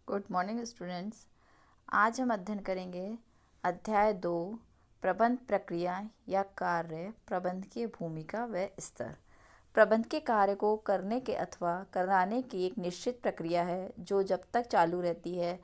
Good morning students. आज हम अध्ययन करेंगे अध्याय 2 प्रबंध प्रक्रिया या कार्य, प्रबंधकीय भूमिका व स्तर। प्रबंध के कार्य को करने के अथवा कराने की एक निश्चित प्रक्रिया है जो जब तक चालू रहती है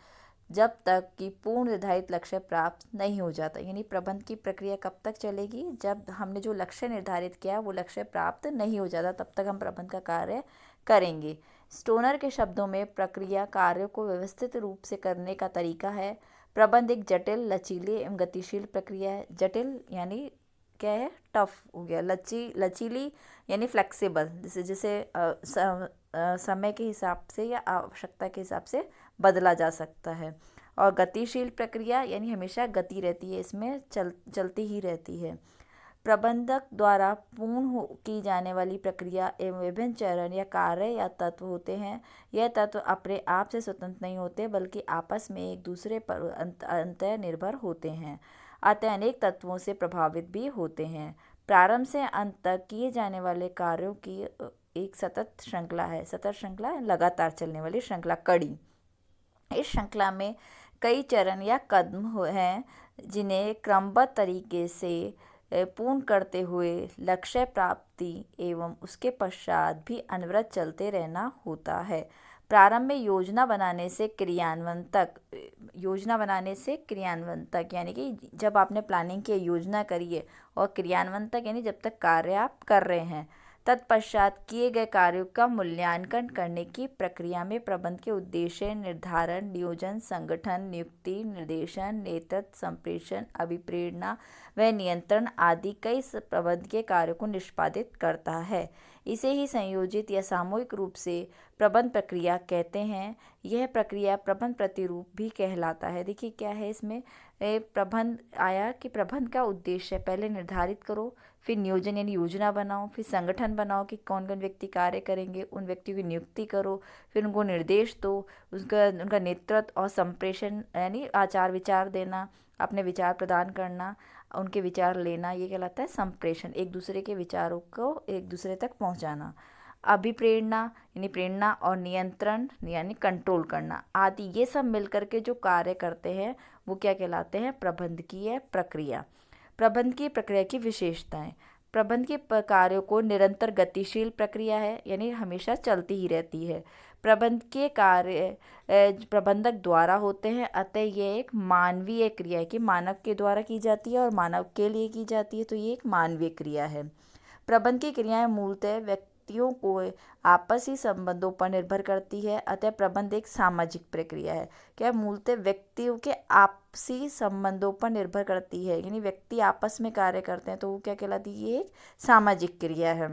जब तक कि पूर्ण निर्धारित लक्ष्य प्राप्त नहीं हो जाता। यानी प्रबंध की प्रक्रिया कब तक चलेगी? जब हमने जो लक्ष्य निर्धारित किया वो लक्ष्य प्राप्त नहीं हो जाता, तब तक हम प्रबंध का कार्य करेंगे। स्टोनर के शब्दों में प्रक्रिया कार्य को व्यवस्थित रूप से करने का तरीका है। प्रबंध एक जटिल, लचीली एवं गतिशील प्रक्रिया है। जटिल यानी क्या है? टफ हो गया। लचीली यानी फ्लेक्सिबल, जैसे जैसे समय के हिसाब से या आवश्यकता के हिसाब से बदला जा सकता है। और गतिशील प्रक्रिया यानी हमेशा गति रहती है, इसमें चलती ही रहती है। प्रबंधक द्वारा पूर्ण की जाने वाली प्रक्रिया एवं विभिन्न चरण या कार्य या तत्व होते हैं। यह तत्व अपने आप से स्वतंत्र नहीं होते बल्कि आपस में एक दूसरे पर अंतः निर्भर होते हैं, अतः अनेक तत्वों से प्रभावित भी होते हैं। प्रारंभ से अंत तक किए जाने वाले कार्यों की एक सतत श्रृंखला है। सतत श्रृंखला लगातार चलने वाली श्रृंखला, कड़ी। इस श्रृंखला में कई चरण या कदम हैं जिन्हें क्रमबद्ध तरीके से पूर्ण करते हुए लक्ष्य प्राप्ति एवं उसके पश्चात भी अनवरत चलते रहना होता है। प्रारंभ में योजना बनाने से क्रियान्वयन तक यानी कि जब आपने प्लानिंग की, योजना करी है, और क्रियान्वयन तक यानी जब तक कार्य आप कर रहे हैं। तत्पश्चात किए गए कार्यों का मूल्यांकन करने की प्रक्रिया में प्रबंध के उद्देश्य निर्धारण, नियोजन, संगठन, नियुक्ति, निर्देशन, नेतृत्व, संप्रेषण, अभिप्रेरणा व नियंत्रण आदि कई प्रबंध के कार्यों को निष्पादित करता है। इसे ही संयोजित या सामूहिक रूप से प्रबंध प्रक्रिया कहते हैं। यह प्रक्रिया प्रबंध प्रतिरूप भी कहलाता है। देखिए क्या है इसमें, प्रबंध आया कि प्रबंध का उद्देश्य पहले निर्धारित करो, फिर नियोजन यानी योजना बनाओ, फिर संगठन बनाओ कि कौन कौन व्यक्ति कार्य करेंगे, उन व्यक्तियों की नियुक्ति करो, फिर उनको निर्देश दो, उनका नेतृत्व और संप्रेषण यानी आचार विचार देना, अपने विचार प्रदान करना, उनके विचार लेना, ये कहलाता है संप्रेषण, एक दूसरे के विचारों को एक दूसरे तक पहुंचाना। अभिप्रेरणा यानी प्रेरणा, और नियंत्रण यानी कंट्रोल करना आदि, ये सब मिलकर के जो कार्य करते हैं वो क्या कहलाते हैं? प्रबंधकीय प्रक्रिया। प्रबंध की प्रक्रिया की विशेषताएं। प्रबंध के कार्यों को निरंतर गतिशील प्रक्रिया है, यानी हमेशा चलती ही रहती है। प्रबंध के कार्य प्रबंधक द्वारा होते हैं, अतः ये एक मानवीय क्रिया है कि मानव के द्वारा की जाती है और मानव के लिए की जाती है, तो ये एक मानवीय क्रिया है। प्रबंध की क्रियाएं मूलतः व्यक्तियों को आपसी संबंधों पर निर्भर करती है, अतः प्रबंध एक सामाजिक प्रक्रिया है। क्या मूलतः व्यक्तियों के आपसी संबंधों पर निर्भर करती है, यानी व्यक्ति आपस में कार्य करते हैं, तो वो क्या कहलाती है? ये एक सामाजिक क्रिया है।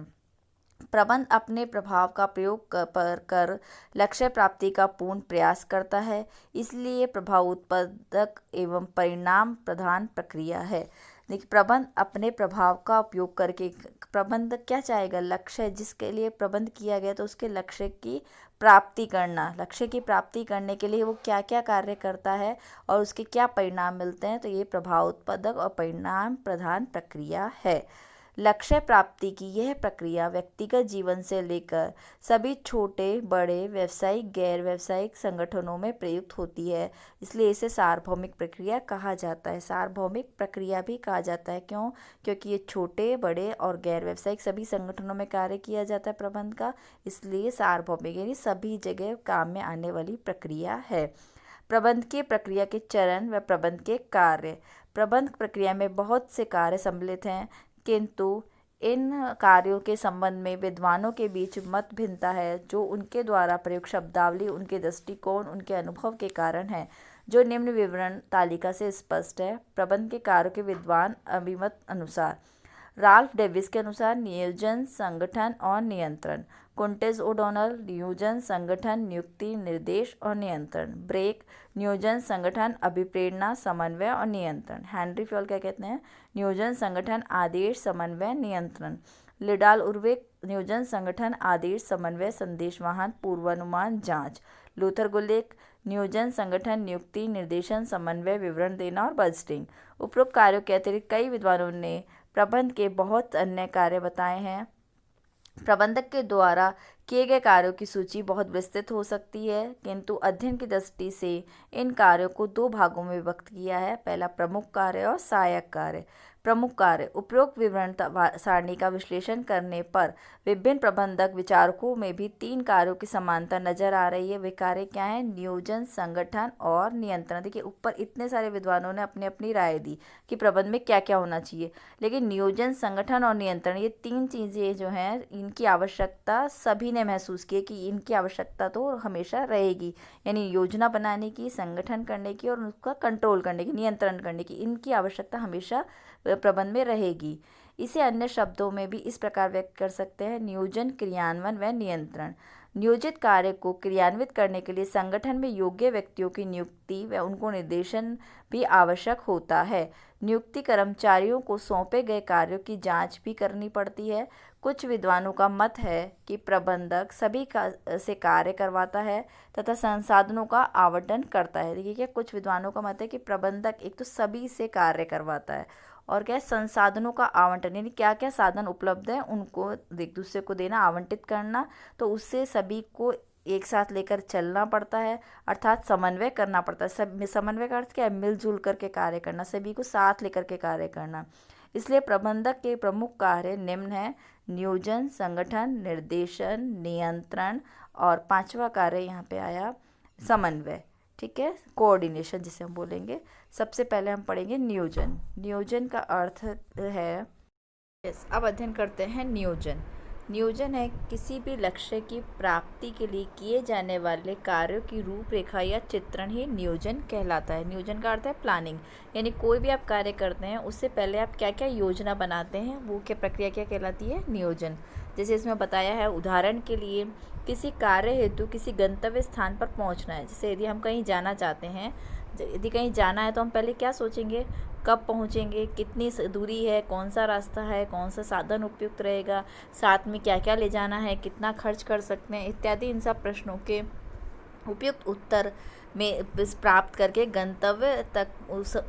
प्रबंध अपने प्रभाव का प्रयोग कर लक्ष्य प्राप्ति का पूर्ण प्रयास करता है, इसलिए प्रभाव उत्पादक एवं परिणाम प्रधान प्रक्रिया है। देखिए प्रबंध अपने प्रभाव का उपयोग करके, प्रबंध क्या चाहेगा? लक्ष्य जिसके लिए प्रबंध किया गया तो उसके लक्ष्य की प्राप्ति करना, लक्ष्य की प्राप्ति करने के लिए वो क्या क्या कार्य करता है और उसके क्या परिणाम मिलते हैं, तो ये प्रभाव उत्पादक और परिणाम प्रधान प्रक्रिया है। लक्ष्य प्राप्ति की यह प्रक्रिया व्यक्तिगत जीवन से लेकर सभी छोटे बड़े व्यावसायिक गैर व्यावसायिक संगठनों में प्रयुक्त होती है, इसलिए इसे सार्वभौमिक प्रक्रिया कहा जाता है। सार्वभौमिक प्रक्रिया भी कहा जाता है, क्यों? क्योंकि ये छोटे बड़े और गैर व्यावसायिक सभी संगठनों में कार्य किया जाता है प्रबंध का, इसलिए सार्वभौमिक यानी सभी जगह काम में आने वाली प्रक्रिया है। प्रबंध की प्रक्रिया के चरण व प्रबंध के कार्य। प्रबंध प्रक्रिया में बहुत से कार्य सम्मिलित हैं, किंतु इन कार्यों के संबंध में विद्वानों के बीच मत भिन्नता है, जो उनके द्वारा प्रयुक्त शब्दावली, उनके दृष्टिकोण, उनके अनुभव के कारण है, जो निम्न विवरण तालिका से स्पष्ट है। प्रबंध के कार्यों के विद्वान अभिमत अनुसार: राल्फ डेविस के अनुसार नियोजन, संगठन और नियंत्रण। कुंटेज ओडोनल, नियोजन, संगठन, नियुक्ति, निर्देश और नियंत्रण। ब्रेक, नियोजन, संगठन, अभिप्रेरणा, समन्वय और नियंत्रण। हेनरी फ्योल क्या कहते हैं? नियोजन, संगठन, आदेश, समन्वय, नियंत्रण। लिडाल उर्विक, नियोजन, संगठन, आदेश, समन्वय, संदेशवाहन, पूर्वानुमान, जांच। लूथर गुलिक, नियोजन, संगठन, नियुक्ति, निर्देशन, समन्वय, विवरण देना और बजटिंग। उपरोक्त कार्यों के अतिरिक्त कई विद्वानों ने प्रबंध के बहुत अन्य कार्य बताए हैं। प्रबंधक के द्वारा किए गए कार्यों की सूची बहुत विस्तृत हो सकती है, किंतु अध्ययन की दृष्टि से इन कार्यों को दो भागों में विभक्त किया है। पहला प्रमुख कार्य और सहायक कार्य। प्रमुख कार्य। उपरोक्त विवरण सारणी का विश्लेषण करने पर विभिन्न प्रबंधक विचारकों में भी तीन कार्यों की समानता नजर आ रही है। वे कार्य क्या हैं? नियोजन, संगठन और नियंत्रण। देखिए, ऊपर इतने सारे विद्वानों ने अपनी अपनी राय दी कि प्रबंध में क्या क्या होना चाहिए, लेकिन नियोजन, संगठन और नियंत्रण, ये तीन चीज़ें जो हैं, इनकी आवश्यकता सभी ने महसूस की कि इनकी आवश्यकता तो हमेशा रहेगी। यानी योजना बनाने की, संगठन करने की और उसका कंट्रोल करने की, नियंत्रण करने की, इनकी आवश्यकता हमेशा प्रबंध में रहेगी। इसे अन्य शब्दों में भी इस प्रकार व्यक्त कर सकते हैं: नियोजन, क्रियान्वयन व नियंत्रण। नियोजित कार्य को क्रियान्वित करने के लिए संगठन में योग्य व्यक्तियों की नियुक्ति व उनको निर्देशन भी आवश्यक होता है। नियुक्ति कर्मचारियों को सौंपे गए कार्यों की जांच भी करनी पड़ती है। कुछ विद्वानों का मत है कि प्रबंधक सभी से कार्य करवाता है तथा संसाधनों का आवंटन करता है। देखिए, क्या कुछ विद्वानों का मत है कि प्रबंधक एक तो सभी से कार्य करवाता है और क्या संसाधनों का आवंटन, यानी क्या क्या साधन उपलब्ध हैं उनको एक दूसरे को देना, आवंटित करना, तो उससे सभी को एक साथ लेकर चलना पड़ता है, अर्थात समन्वय करना पड़ता है। सब समन्वय का अर्थ क्या है? मिलजुल करके कार्य करना, सभी को साथ लेकर के कार्य करना। इसलिए प्रबंधक के प्रमुख कार्य निम्न है: नियोजन, संगठन, निर्देशन, नियंत्रण, और पांचवा कार्य यहाँ पे आया समन्वय। ठीक है, कोऑर्डिनेशन जिसे हम बोलेंगे। सबसे पहले हम पढ़ेंगे नियोजन। नियोजन का अर्थ है, अब अध्ययन करते हैं नियोजन। नियोजन है किसी भी लक्ष्य की प्राप्ति के लिए किए जाने वाले कार्यों की रूपरेखा या चित्रण ही नियोजन कहलाता है। नियोजन का अर्थ है प्लानिंग, यानी कोई भी आप कार्य करते हैं उससे पहले आप क्या क्या योजना बनाते हैं, वो क्या प्रक्रिया क्या कहलाती है? नियोजन। जैसे इसमें बताया है, उदाहरण के लिए किसी कार्य हेतु किसी गंतव्य स्थान पर पहुंचना है। जैसे यदि हम कहीं जाना चाहते हैं, यदि कहीं जाना है तो हम पहले क्या सोचेंगे? कब पहुंचेंगे, कितनी दूरी है, कौन सा रास्ता है, कौन सा साधन उपयुक्त रहेगा, साथ में क्या क्या ले जाना है, कितना खर्च कर सकते हैं, इत्यादि इन सब प्रश्नों के उपयुक्त उत्तर में प्राप्त करके गंतव्य तक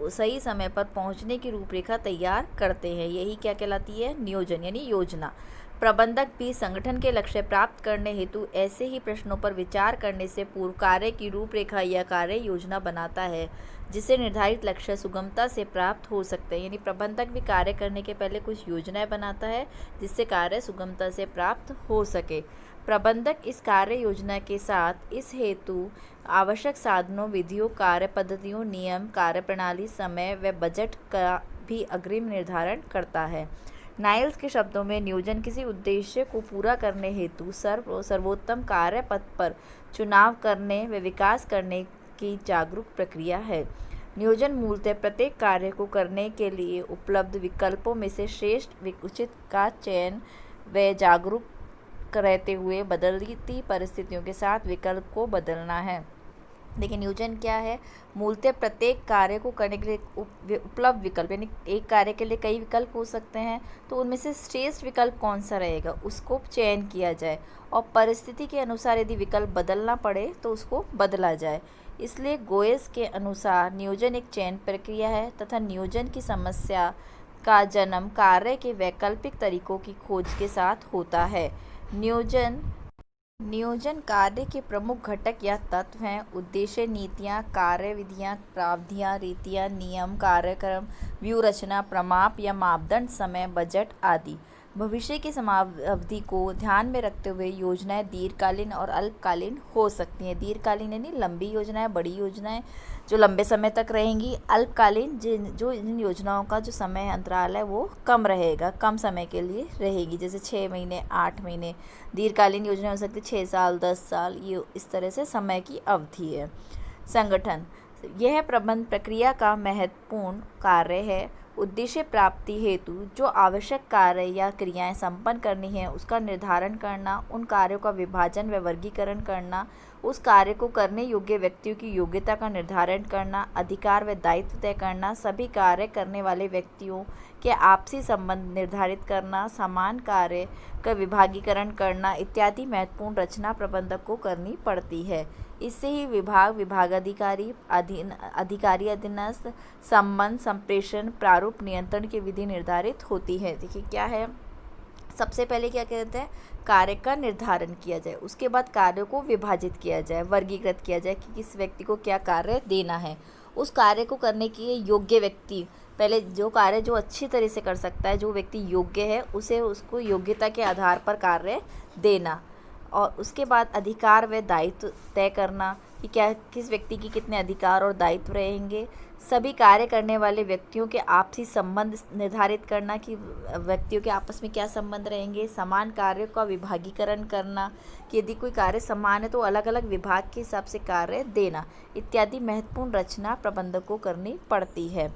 सही समय पर पहुंचने की रूपरेखा तैयार करते हैं। यही क्या कहलाती है? नियोजन, यानी योजना। प्रबंधक भी संगठन के लक्ष्य प्राप्त करने हेतु ऐसे ही प्रश्नों पर विचार करने से पूर्व कार्य की रूपरेखा या कार्य योजना बनाता है, जिससे निर्धारित लक्ष्य सुगमता से प्राप्त हो सकते हैं। यानी प्रबंधक भी कार्य करने के पहले कुछ योजनाएं बनाता है जिससे कार्य सुगमता से प्राप्त हो सके। प्रबंधक इस कार्य योजना के साथ इस हेतु आवश्यक साधनों, विधियों, कार्य पद्धतियों, नियम, कार्यप्रणाली, समय व बजट का भी अग्रिम निर्धारण करता है। नाइल्स के शब्दों में नियोजन किसी उद्देश्य को पूरा करने हेतु सर्वोत्तम कार्य पथ पर चुनाव करने व विकास करने की जागरूक प्रक्रिया है। नियोजन मूलतः प्रत्येक कार्य को करने के लिए उपलब्ध विकल्पों में से श्रेष्ठ उचित का चयन व जागरूक रहते हुए बदलती परिस्थितियों के साथ विकल्प को बदलना है। देखिए, नियोजन क्या है? मूलतः प्रत्येक कार्य को करने के लिए उपलब्ध विकल्प, यानी एक कार्य के लिए कई विकल्प हो सकते हैं, तो उनमें से श्रेष्ठ विकल्प कौन सा रहेगा उसको चयन किया जाए और परिस्थिति के अनुसार यदि विकल्प बदलना पड़े तो उसको बदला जाए। इसलिए गोयस के अनुसार नियोजन एक चयन प्रक्रिया है तथा नियोजन की समस्या का जन्म कार्य के वैकल्पिक तरीकों की खोज के साथ होता है। नियोजन कार्य के प्रमुख घटक या तत्व हैं: उद्देश्य, नीतियाँ, कार्यविधियाँ, प्रावधान, रीतियाँ, नियम, कार्यक्रम, व्यूह रचना, प्रमाप या मापदंड, समय, बजट आदि। भविष्य की समावधि को ध्यान में रखते हुए योजनाएं दीर्घकालीन और अल्पकालीन हो सकती हैं। दीर्घकालीन यानी लंबी योजनाएं, बड़ी योजनाएं जो लंबे समय तक रहेंगी। अल्पकालीन जिन योजनाओं का जो समय अंतराल है वो कम रहेगा, कम समय के लिए रहेगी, जैसे 6 महीने, 8 महीने। दीर्घकालीन योजना हो सकती है 6 साल, 10 साल, ये इस तरह से समय की अवधि है। संगठन, यह प्रबंध प्रक्रिया का महत्वपूर्ण कार्य है। उद्देश्य प्राप्ति हेतु जो आवश्यक कार्य या क्रियाएं संपन्न करनी है उसका निर्धारण करना, उन कार्यों का विभाजन व वर्गीकरण करना, उस कार्य को करने योग्य व्यक्तियों की योग्यता का निर्धारण करना, अधिकार व दायित्व तय करना, सभी कार्य करने वाले व्यक्तियों के आपसी संबंध निर्धारित करना, समान कार्य का विभागीकरण करना इत्यादि महत्वपूर्ण रचना प्रबंधक को करनी पड़ती है। इससे ही विभागाधिकारी, अधिकारी, अधीनस्थ, संबंध, संप्रेषण, प्रारूप, नियंत्रण की विधि निर्धारित होती है। देखिए क्या है, सबसे पहले क्या कहते हैं? कार्य का निर्धारण किया जाए। उसके बाद कार्यों को विभाजित किया जाए, वर्गीकृत किया जाए कि किस व्यक्ति को क्या कार्य देना है। उस कार्य को करने के लिए योग्य व्यक्ति, पहले जो कार्य जो अच्छी तरह से कर सकता है, जो व्यक्ति योग्य है, उसे उसको योग्यता के आधार पर कार्य देना। और उसके बाद अधिकार व दायित्व तय करना कि क्या किस व्यक्ति की कितने अधिकार और दायित्व रहेंगे। सभी कार्य करने वाले व्यक्तियों के आपसी संबंध निर्धारित करना कि व्यक्तियों के आपस में क्या संबंध रहेंगे। समान कार्यों का विभागीकरण करना कि यदि कोई कार्य समान है तो अलग अलग विभाग के हिसाब से कार्य देना इत्यादि महत्वपूर्ण रचना प्रबंधक को करनी पड़ती है।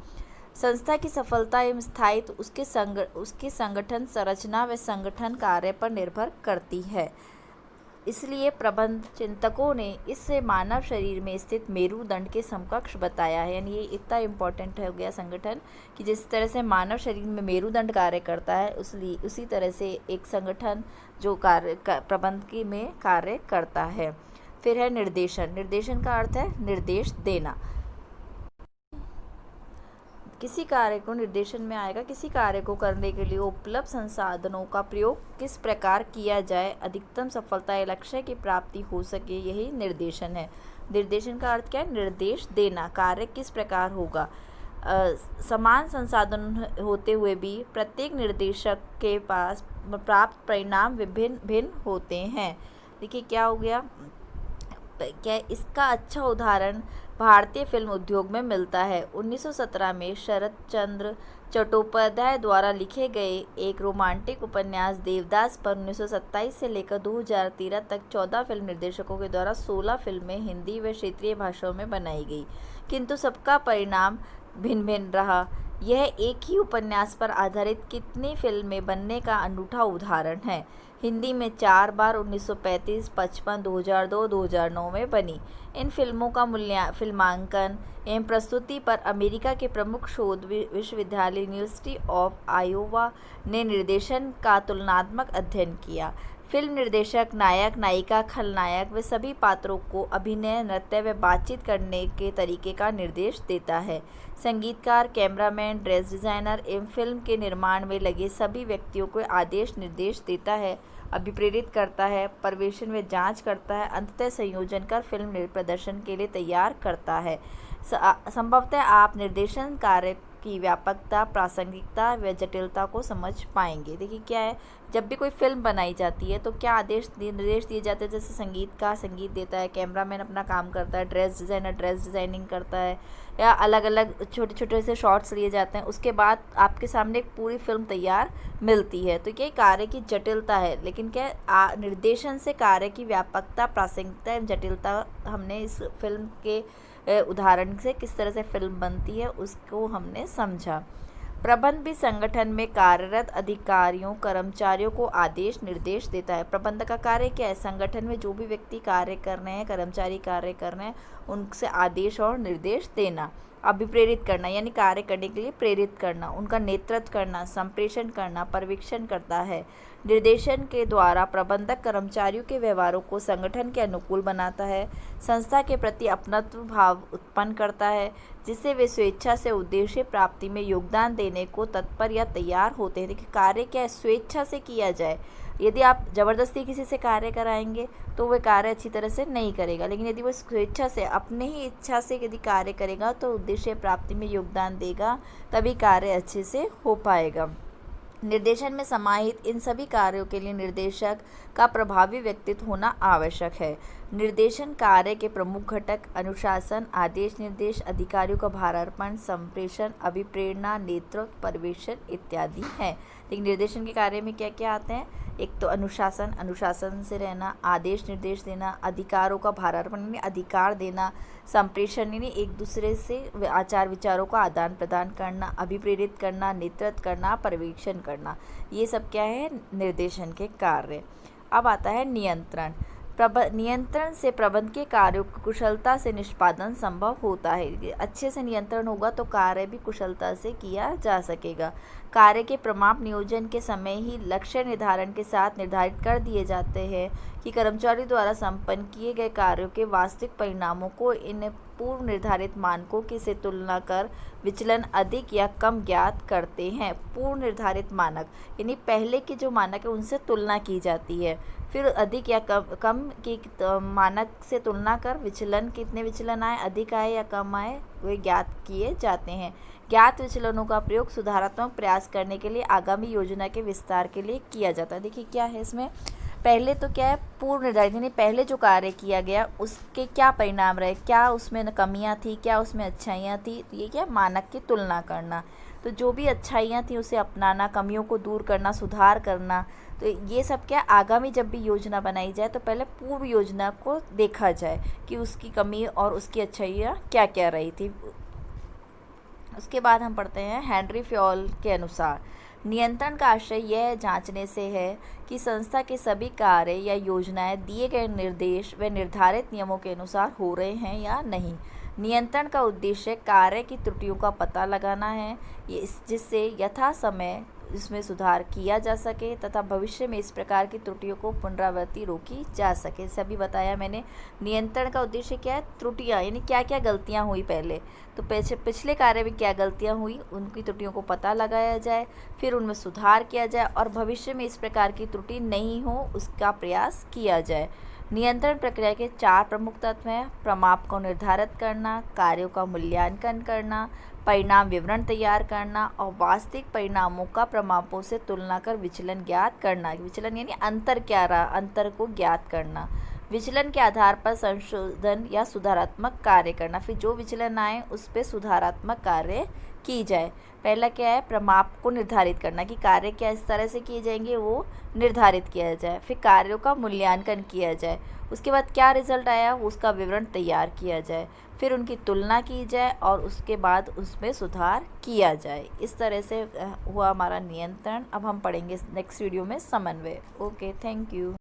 संस्था की सफलता एवं स्थायित्व उसके संगठन संरचना व संगठन कार्य पर निर्भर करती है। इसलिए प्रबंध चिंतकों ने इसे मानव शरीर में स्थित मेरुदंड के समकक्ष बताया है। यानी ये इतना इम्पोर्टेंट हो गया संगठन कि जिस तरह से मानव शरीर में मेरुदंड कार्य करता है, उसी तरह से एक संगठन जो प्रबंध की में कार्य करता है। फिर है निर्देशन। निर्देशन का अर्थ है निर्देश देना। किसी कार्य को निर्देशन में आएगा, किसी कार्य को करने के लिए उपलब्ध संसाधनों का प्रयोग किस प्रकार किया जाए, अधिकतम सफलता या लक्ष्य की प्राप्ति हो सके, यही निर्देशन है। निर्देशन का अर्थ क्या है? निर्देश देना। कार्य किस प्रकार होगा। समान संसाधन होते हुए भी प्रत्येक निर्देशक के पास प्राप्त परिणाम भिन्न होते हैं। देखिए क्या हो गया, क्या इसका अच्छा उदाहरण भारतीय फिल्म उद्योग में मिलता है। 1917 में शरत चंद्र चट्टोपाध्याय द्वारा लिखे गए एक रोमांटिक उपन्यास देवदास पर 1927 से लेकर 2013 तक 14 फिल्म निर्देशकों के द्वारा 16 फिल्में हिंदी व क्षेत्रीय भाषाओं में बनाई गई, किंतु सबका परिणाम भिन्न भिन्न रहा। यह एक ही उपन्यास पर आधारित कितनी फिल्में बनने का अनूठा उदाहरण है। हिंदी में 4 बार 1935, 55, 2002, 2009 में बनी। इन फिल्मों का फिल्मांकन एवं प्रस्तुति पर अमेरिका के प्रमुख शोध विश्वविद्यालय यूनिवर्सिटी ऑफ आयोवा ने निर्देशन का तुलनात्मक अध्ययन किया। फिल्म निर्देशक नायक, नायिका, खलनायक व सभी पात्रों को अभिनय, नृत्य व बातचीत करने के तरीके का निर्देश देता है। संगीतकार, कैमरामैन, ड्रेस डिज़ाइनर एवं फिल्म के निर्माण में लगे सभी व्यक्तियों को आदेश निर्देश देता है, अभिप्रेरित करता है, पर्यवेक्षण व जांच करता है, अंततः संयोजन कर फिल्म प्रदर्शन के लिए तैयार करता है। संभवतः आप निर्देशन कार्य की व्यापकता, प्रासंगिकता व जटिलता को समझ पाएंगे। देखिए क्या है, जब भी कोई फिल्म बनाई जाती है तो क्या निर्देश दिए जाते हैं। जैसे संगीतकार संगीत देता है, कैमरामैन अपना काम करता है, ड्रेस डिज़ाइनर ड्रेस डिज़ाइनिंग करता है, या अलग अलग छोटे छोटे से शॉट्स लिए जाते हैं। उसके बाद आपके सामने एक पूरी फिल्म तैयार मिलती है। तो क्या कार्य की जटिलता है, लेकिन क्या निर्देशन से कार्य की व्यापकता, प्रासंगिकता एवं जटिलता हमने इस फिल्म के उदाहरण से किस तरह से फिल्म बनती है उसको हमने समझा। प्रबंध भी संगठन में कार्यरत अधिकारियों, कर्मचारियों को आदेश निर्देश देता है। प्रबंध का कार्य क्या है? संगठन में जो भी व्यक्ति कार्य कर रहे हैं, कर्मचारी कार्य कर रहे हैं, उनसे आदेश और निर्देश देना, अभिप्रेरित करना यानी कार्य करने के लिए प्रेरित करना, उनका नेतृत्व करना, संप्रेषण करना, पर्यवेक्षण करता है। निर्देशन के द्वारा प्रबंधक कर्मचारियों के व्यवहारों को संगठन के अनुकूल बनाता है, संस्था के प्रति अपनत्व भाव उत्पन्न करता है, जिससे वे स्वेच्छा से उद्देश्य प्राप्ति में योगदान देने को तत्पर या तैयार होते हैं। देखिए कार्य क्या है? स्वेच्छा से किया जाए। यदि आप ज़बरदस्ती किसी से कार्य कराएंगे तो वह कार्य अच्छी तरह से नहीं करेगा, लेकिन यदि वो स्वेच्छा से, अपने ही इच्छा से यदि कार्य करेगा तो उद्देश्य प्राप्ति में योगदान देगा, तभी कार्य अच्छे से हो पाएगा। निर्देशन में समाहित इन सभी कार्यों के लिए निर्देशक का प्रभावी व्यक्तित्व होना आवश्यक है। निर्देशन कार्य के प्रमुख घटक अनुशासन, आदेश निर्देश, अधिकारियों का भारार्पण, संप्रेषण, अभिप्रेरणा, नेतृत्व, पर्यवेक्षण इत्यादि हैं। लेकिन निर्देशन के कार्य में क्या क्या आते हैं? एक तो अनुशासन, अनुशासन से रहना, आदेश निर्देश देना, अधिकारों का भारार्पण यानी अधिकार देना, संप्रेषण यानी एक दूसरे से आचार विचारों का आदान प्रदान करना, अभिप्रेरित करना, नेतृत्व करना, पर्यवेक्षण करना, ये सब क्या है? निर्देशन के कार्य। अब आता है नियंत्रण। नियंत्रण से प्रबंधकीय कार्यों को कुशलता से निष्पादन संभव होता है। अच्छे से नियंत्रण होगा तो कार्य भी कुशलता से किया जा सकेगा। कार्य के प्रमाप नियोजन के समय ही लक्ष्य निर्धारण के साथ निर्धारित कर दिए जाते हैं कि कर्मचारी द्वारा संपन्न किए गए कार्यों के वास्तविक परिणामों को इन पूर्व निर्धारित मानकों की से तुलना कर विचलन अधिक या कम ज्ञात करते हैं। पूर्व निर्धारित मानक यानी पहले के जो मानक है उनसे तुलना की जाती है, फिर अधिक या कम की मानक से तुलना कर विचलन, कितने विचलन आए, अधिक आए या कम आए, वे ज्ञात किए जाते हैं। ज्ञात विचलनों का प्रयोग सुधारात्मक प्रयास करने के लिए आगामी योजना के विस्तार के लिए किया जाता है। देखिए क्या है इसमें, पहले तो क्या है, पूर्व निर्धारित यानी पहले जो कार्य किया गया उसके क्या परिणाम रहे, क्या उसमें कमियां थी, क्या उसमें अच्छाइयां थी, तो ये क्या, मानक की तुलना करना। तो जो भी अच्छाइयां थी उसे अपनाना, कमियों को दूर करना, सुधार करना। तो ये सब क्या, आगामी जब भी योजना बनाई जाए तो पहले पूर्व योजना को देखा जाए कि उसकी कमी और उसकी अच्छाइयाँ क्या क्या रही थी। उसके बाद हम पढ़ते हैं हेनरी फ्योल के अनुसार नियंत्रण का आशय यह जांचने से है कि संस्था के सभी कार्य या योजनाएं दिए गए निर्देश व निर्धारित नियमों के अनुसार हो रहे हैं या नहीं। नियंत्रण का उद्देश्य कार्य की त्रुटियों का पता लगाना है, जिससे यथा समय इसमें सुधार किया जा सके तथा भविष्य में इस प्रकार की त्रुटियों को पुनरावृत्ति रोकी जा सके। सभी बताया मैंने। नियंत्रण का उद्देश्य क्या है, त्रुटियां यानी क्या क्या गलतियां हुई पहले, तो पिछले कार्य में क्या गलतियां हुई उनकी त्रुटियों को पता लगाया जाए, फिर उनमें सुधार किया जाए और भविष्य में इस प्रकार की त्रुटि नहीं हो उसका प्रयास किया जाए। नियंत्रण प्रक्रिया के 4 प्रमुख तत्व हैं: प्रमाप को निर्धारित करना, कार्यों का मूल्यांकन करना, परिणाम विवरण तैयार करना और वास्तविक परिणामों का प्रमापों से तुलना कर विचलन ज्ञात करना। विचलन यानी अंतर क्या रहा, अंतर को ज्ञात करना। विचलन के आधार पर संशोधन या सुधारात्मक कार्य करना, फिर जो विचलन आए उस पर सुधारात्मक कार्य की जाए। पहला क्या है, प्रमाप को निर्धारित करना कि कार्य क्या इस तरह से किए जाएंगे वो निर्धारित किया जाए, फिर कार्यों का मूल्यांकन किया जाए, उसके बाद क्या रिजल्ट आया उसका विवरण तैयार किया जाए, फिर उनकी तुलना की जाए और उसके बाद उसमें सुधार किया जाए। इस तरह से हुआ हमारा नियंत्रण। अब हम पढ़ेंगे नेक्स्ट वीडियो में समन्वय। Okay, thank you.